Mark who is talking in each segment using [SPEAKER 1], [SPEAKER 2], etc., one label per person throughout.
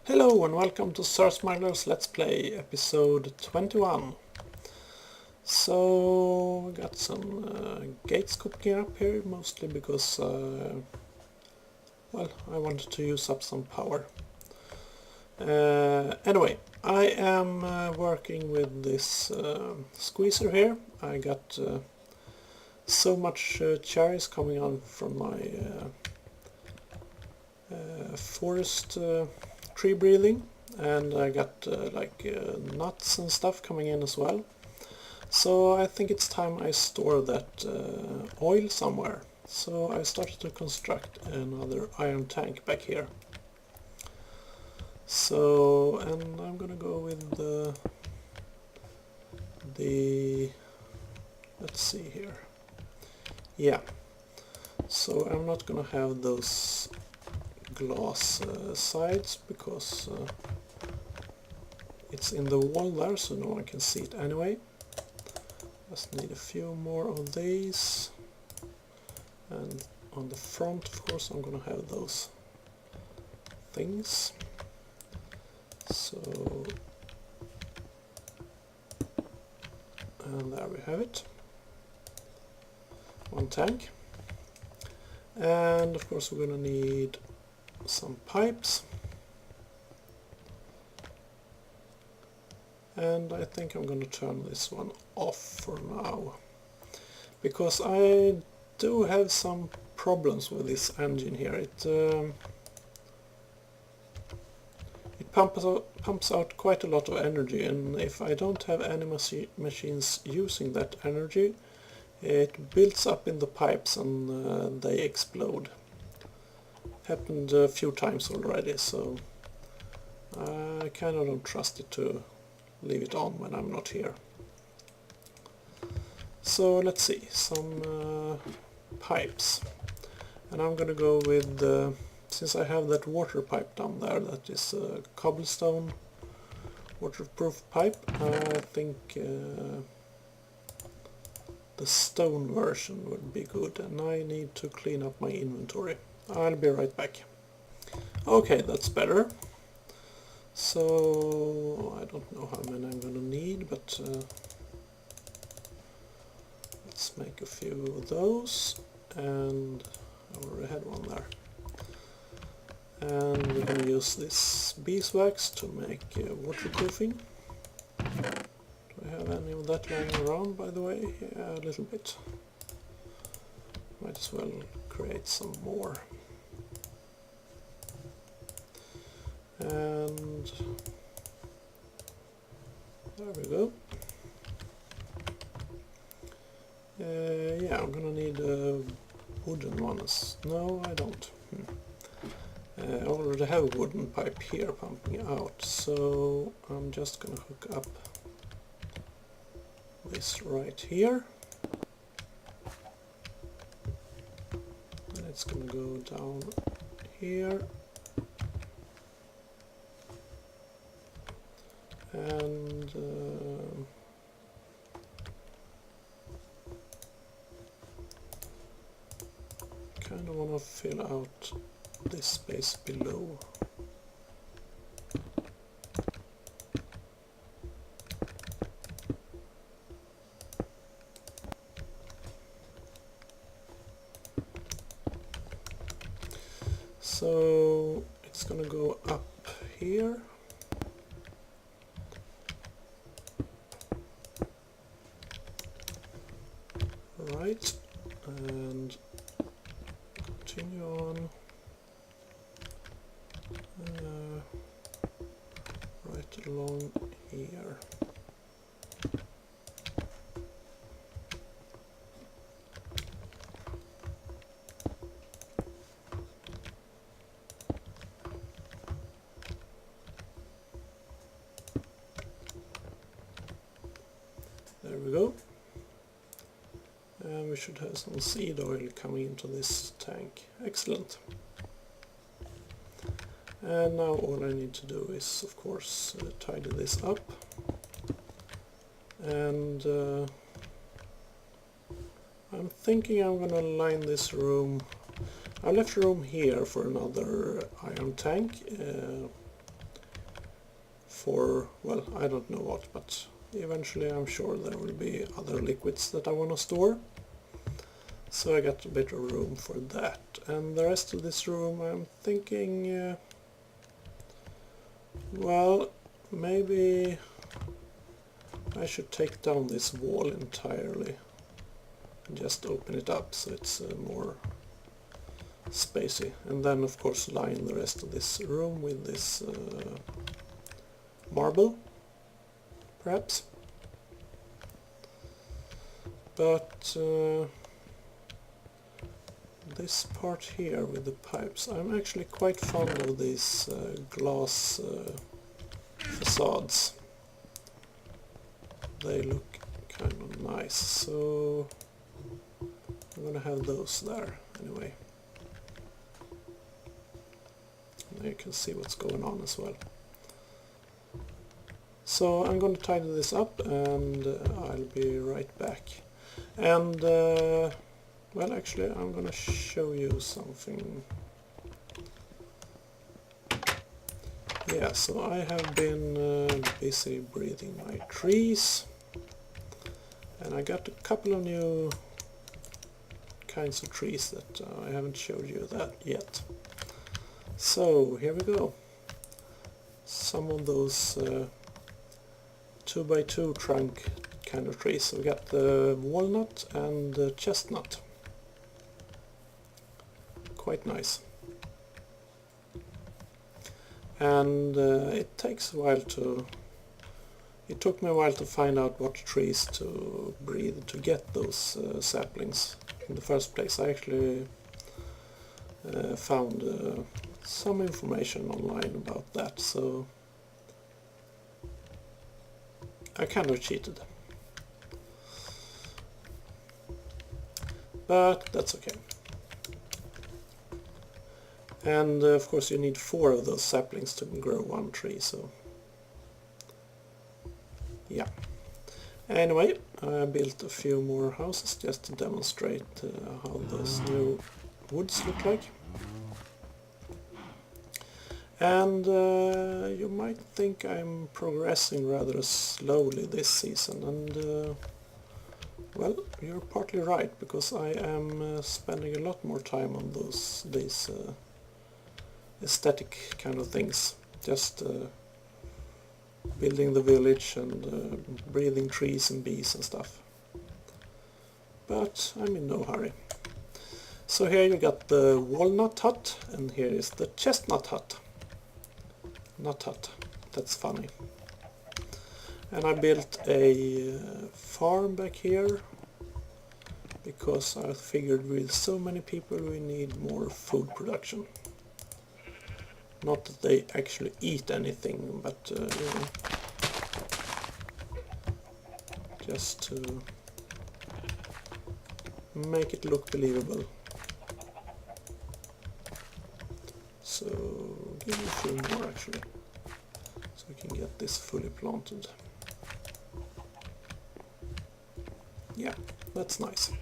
[SPEAKER 1] Hello and welcome to SirSmuggler's Let's Play episode 21. So we got some gates cooking up here, mostly because well, I wanted to use up some power. Anyway, I am working with this squeezer here. I got so much cherries coming on from my forest tree breathing, and I got nuts and stuff coming in as well. So I think it's time I store that oil somewhere. So I started to construct another iron tank back here. So, and I'm gonna go with the let's see here. Yeah, so I'm not gonna have those glass sides because it's in the wall there, so no one can see it anyway. Just need a few more of these, and on the front of course I'm gonna have those things. So, and there we have it, one tank. And of course we're gonna need some pipes, and I think I'm going to turn this one off for now because I do have some problems with this engine here. It pumps out quite a lot of energy, and if I don't have any machines using that energy, it builds up in the pipes and they explode. Happened a few times already, so I kind of don't trust it to leave it on when I'm not here. So let's see, some pipes, and I'm gonna go with since I have that water pipe down there, that is a cobblestone waterproof pipe. I think the stone version would be good, and I need to clean up my inventory. I'll be right back. Okay, that's better. So I don't know how many I'm gonna need, but let's make a few of those, and I already had one there. And we're gonna use this beeswax to make waterproofing. Do I have any of that lying around, by the way? Yeah, a little bit. Might as well create some more. And there we go. Yeah, I'm gonna need a wooden one. No, I don't. I already have a wooden pipe here pumping out, so I'm just gonna hook up this right here. And it's gonna go down here. And kind of want to fill out this space below. So it's gonna go up here. Right, and continue on right along here. There we go. And we should have some seed oil coming into this tank. Excellent. And now all I need to do is, of course, tidy this up. And I'm thinking I'm gonna line this room. I left room here for another iron tank. for, well, I don't know what, but eventually I'm sure there will be other liquids that I want to store. So I got a bit of room for that. And the rest of this room I'm thinking, well, maybe I should take down this wall entirely and just open it up so it's more spacey. And then of course line the rest of this room with this marble, perhaps. But this part here with the pipes, I'm actually quite fond of these glass facades. They look kind of nice, so I'm gonna have those there anyway. Now you can see what's going on as well. So I'm going to tidy this up and I'll be right back. And well, actually I'm going to show you something. Yeah, so I have been busy breeding my trees, and I got a couple of new kinds of trees that I haven't showed you that yet. So here we go. Some of those 2x2 trunk kind of trees. So we got the walnut and the chestnut. Quite nice. And it takes a while to... It took me a while to find out what trees to breed to get those saplings in the first place. I actually found some information online about that, so I kind of cheated. But that's okay. And of course you need 4 of those saplings to grow one tree, so yeah. Anyway, I built a few more houses just to demonstrate how those new woods look like. And you might think I'm progressing rather slowly this season, and well, you're partly right, because I am spending a lot more time on these aesthetic kind of things, just building the village and breeding trees and bees and stuff. But I'm in no hurry. So here you got the walnut hut, and here is the chestnut hut. Nut hut, that's funny. And I built a farm back here because I figured with so many people we need more food production. Not that they actually eat anything, but you know, just to make it look believable. So give me a few more actually, so we can get this fully planted. Yeah, that's nice.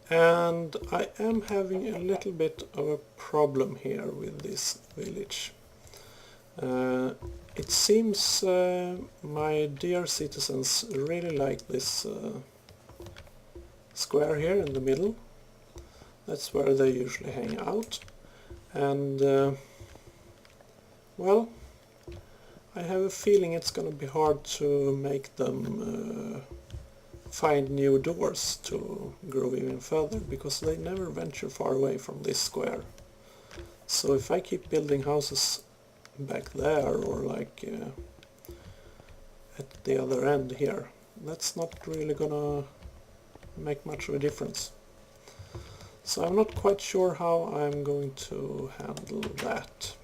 [SPEAKER 1] And I am having a little bit of a problem here with this village. It seems my dear citizens really like this square here in the middle. That's where they usually hang out. And well, I have a feeling it's going to be hard to make them find new doors to grow even further, because they never venture far away from this square. So if I keep building houses back there, or like at the other end here, that's not really gonna make much of a difference. So I'm not quite sure how I'm going to handle that.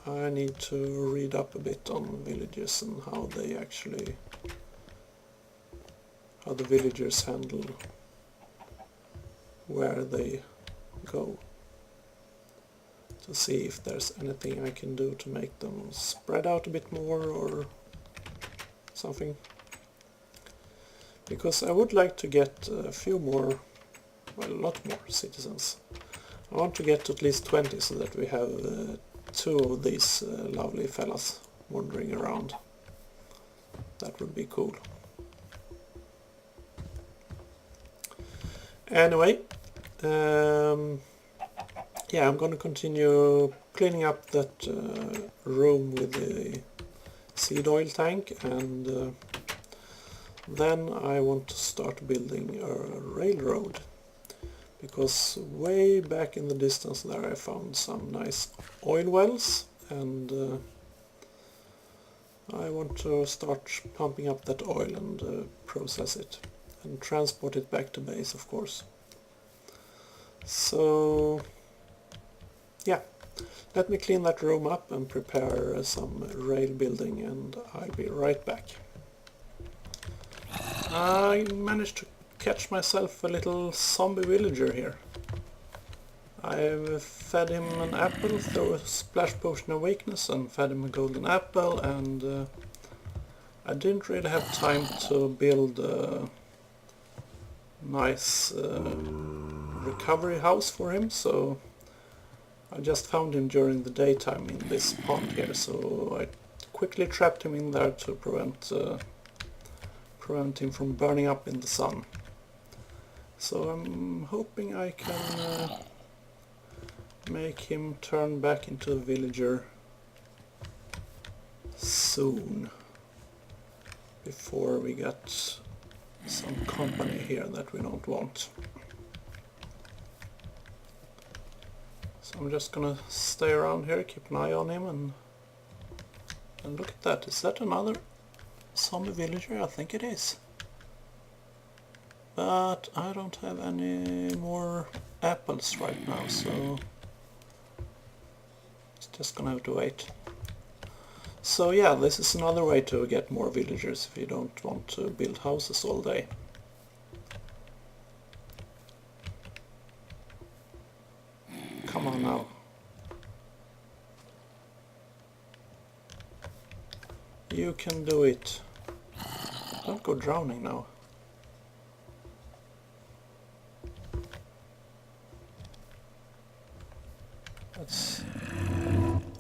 [SPEAKER 1] I need to read up a bit on villages and how they actually, how the villagers handle where they go, to see if there's anything I can do to make them spread out a bit more or something. Because I would like to get a few more, well, a lot more citizens. I want to get to at least 20 so that we have 2 of these lovely fellas wandering around. That would be cool. Anyway, yeah, I'm going to continue cleaning up that room with the seed oil tank, and then I want to start building a railroad, because way back in the distance there I found some nice oil wells, and I want to start pumping up that oil and process it and transport it back to base, of course. So yeah, let me clean that room up and prepare some rail building, and I'll be right back. I managed to catch myself a little zombie villager here. I've fed him an apple through a splash potion of weakness and fed him a golden apple, and I didn't really have time to build a nice recovery house for him, so I just found him during the daytime in this pond here, so I quickly trapped him in there to prevent him from burning up in the sun. So I'm hoping I can make him turn back into a villager soon, before we get some company here that we don't want. So I'm just gonna stay around here, keep an eye on him, and look at that. Is that another zombie villager? I think it is. But I don't have any more apples right now, so it's just gonna have to wait. So yeah, this is another way to get more villagers if you don't want to build houses all day. Come on now. You can do it. Don't go drowning now.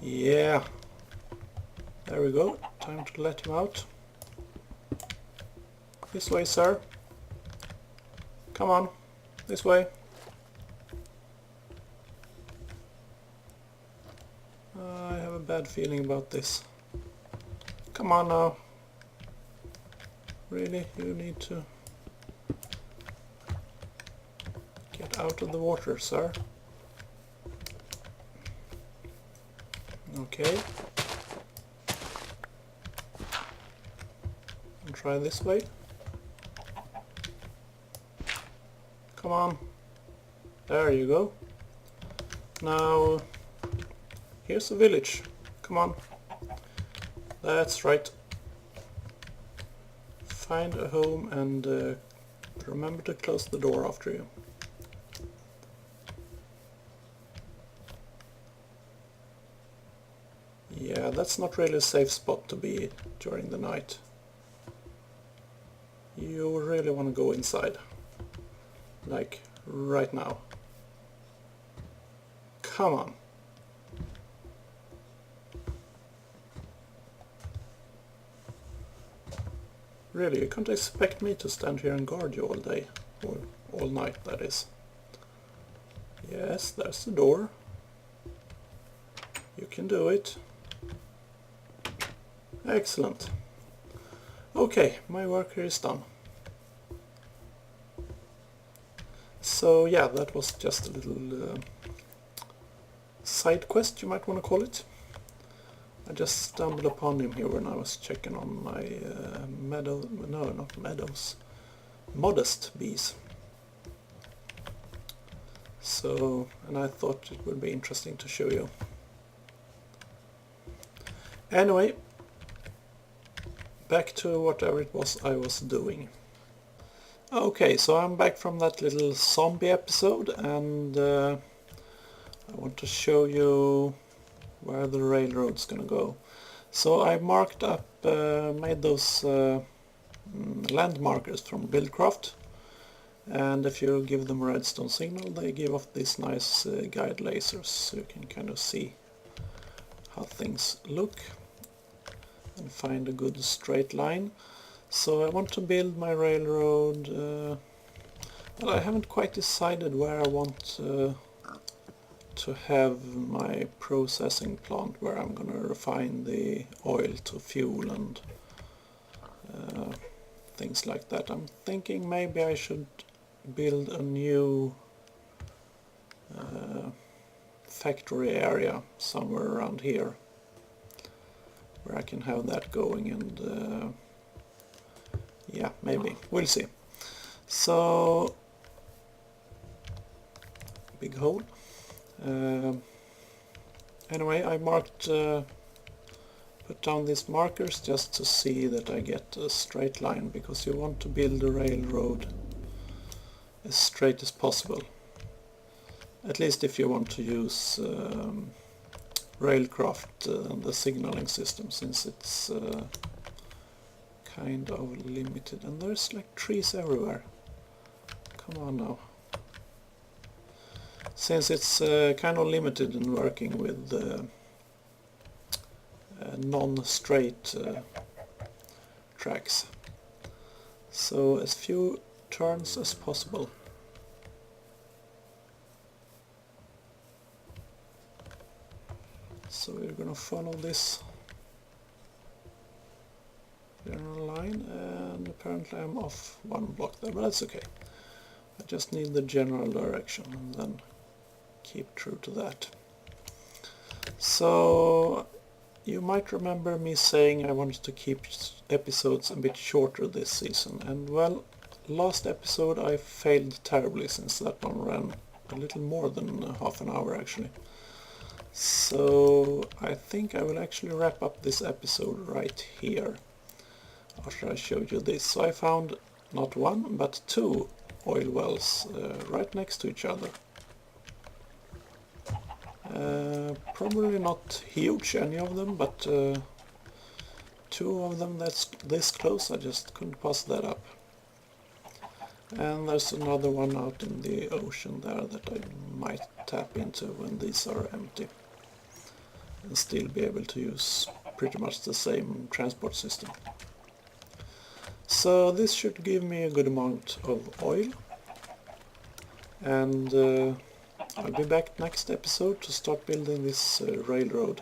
[SPEAKER 1] Yeah. There we go. Time to let him out. This way, sir. Come on. This way. I have a bad feeling about this. Come on now. Really? You need to get out of the water, sir. Okay. And try this way. Come on. There you go. Now, here's a village. Come on. That's right. Find a home and remember to close the door after you. Yeah, that's not really a safe spot to be during the night. You really want to go inside. Like right now. Come on. Really, you can't expect me to stand here and guard you all day. Or all night, that is. Yes, there's the door. You can do it. Excellent. Okay, my work here is done. So yeah, that was just a little side quest, you might want to call it. I just stumbled upon him here when I was checking on my modest bees. So, and I thought it would be interesting to show you. Anyway, back to whatever it was I was doing. Okay, so I'm back from that little zombie episode, and I want to show you where the railroad's gonna go. So I marked up, made those land markers from Buildcraft. and if you give them a redstone signal they give off these nice guide lasers, so you can kind of see how things look and find a good straight line. So I want to build my railroad, but I haven't quite decided where I want to have my processing plant, where I'm gonna refine the oil to fuel and things like that. I'm thinking maybe I should build a new factory area somewhere around here where I can have that going, and yeah, maybe, we'll see. So, big hole. Anyway, I marked, put down these markers just to see that I get a straight line, because you want to build a railroad as straight as possible. At least if you want to use Railcraft and the signaling system, since it's kind of limited. And there's like trees everywhere. Come on now. Since it's kind of limited in working with non-straight tracks. So as few turns as possible. So we're gonna follow this general line, and apparently I'm off one block there, but that's okay. I just need the general direction and then keep true to that. So you might remember me saying I wanted to keep episodes a bit shorter this season, and well, last episode I failed terribly, since that one ran a little more than half an hour actually. So I think I will actually wrap up this episode right here after I showed you this. So I found not one but two oil wells right next to each other. Probably not huge, any of them, but two of them that's this close. I just couldn't pass that up. And there's another one out in the ocean there that I might tap into when these are empty, and still be able to use pretty much the same transport system. So this should give me a good amount of oil, and I'll be back next episode to start building this railroad.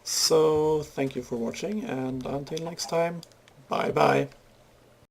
[SPEAKER 1] So thank you for watching, and until next time, bye bye.